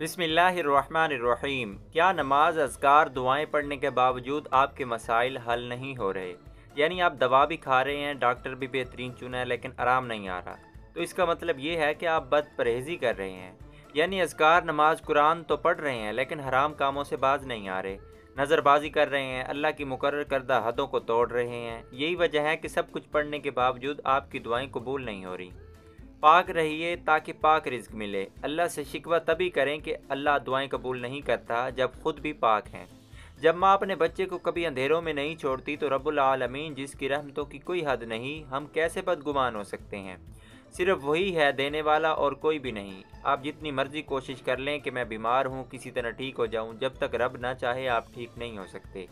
बिस्मिल्लाहिर्रहमानिर्रहीम। क्या नमाज, अज़कार, दुआएं पढ़ने के बावजूद आपके मसाइल हल नहीं हो रहे? यानी आप दवा भी खा रहे हैं, डॉक्टर भी बेहतरीन चुना है, लेकिन आराम नहीं आ रहा। तो इसका मतलब ये है कि आप बद परहेज़ी कर रहे हैं। यानी अज़कार, नमाज, कुरान तो पढ़ रहे हैं, लेकिन हराम कामों से बाज नहीं आ रहे। नज़रबाजी कर रहे हैं, अल्लाह की मुकर्रर करदा हदों को तोड़ रहे हैं। यही वजह है कि सब कुछ पढ़ने के बावजूद आपकी दुआएं कबूल नहीं हो रही। पाक रहिए ताकि पाक रिज़्क मिले। अल्लाह से शिकवा तभी करें कि अल्लाह दुआएं कबूल नहीं करता जब खुद भी पाक हैं। जब माँ अपने बच्चे को कभी अंधेरों में नहीं छोड़ती, तो रब्बुल आलमीन जिसकी रहमतों की कोई हद नहीं, हम कैसे बदगुमान हो सकते हैं। सिर्फ वही है देने वाला और कोई भी नहीं। आप जितनी मर्जी कोशिश कर लें कि मैं बीमार हूँ, किसी तरह ठीक हो जाऊँ, जब तक रब ना चाहे आप ठीक नहीं हो सकते।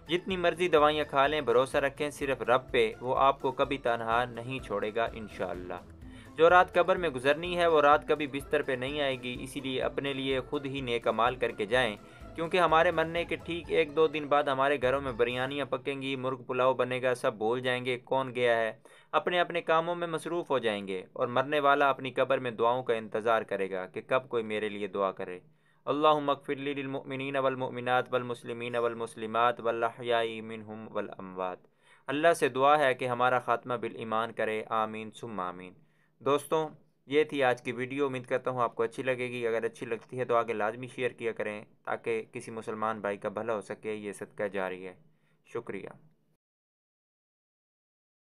जितनी मर्जी दवाइयाँ खा लें, भरोसा रखें सिर्फ रब पे, वो आपको कभी तनहा नहीं छोड़ेगा इंशाअल्लाह। जो रात कब्र में गुजरनी है वो रात कभी बिस्तर पे नहीं आएगी। इसीलिए अपने लिए खुद ही नेक अमाल करके जाएं, क्योंकि हमारे मरने के ठीक 1-2 दिन बाद हमारे घरों में बिरयानियाँ पकेंगी, मुर्ग पुलाव बनेगा, सब भूल जाएंगे कौन गया है, अपने अपने कामों में मसरूफ़ हो जाएंगे और मरने वाला अपनी कब्र में दुआओं का इंतज़ार करेगा कि कब कोई मेरे लिए दुआ करे। अल्लाहुम्मा अग़फ़िर लिल मुअमिनीन वल मुअमिनात वल मुस्लिमीन वल मुस्लिमात वल अहयाई मिनहुम वल अमवात। अल्लाह से दुआ है कि हमारा ख़ात्मा बिल ईमान करे, आमीन सुम्मा आमीन। दोस्तों, ये थी आज की वीडियो। उम्मीद करता हूँ आपको अच्छी लगेगी। अगर अच्छी लगती है तो आगे लाजमी शेयर किया करें, ताकि किसी मुसलमान भाई का भला हो सके। ये सदका जारी है। शुक्रिया।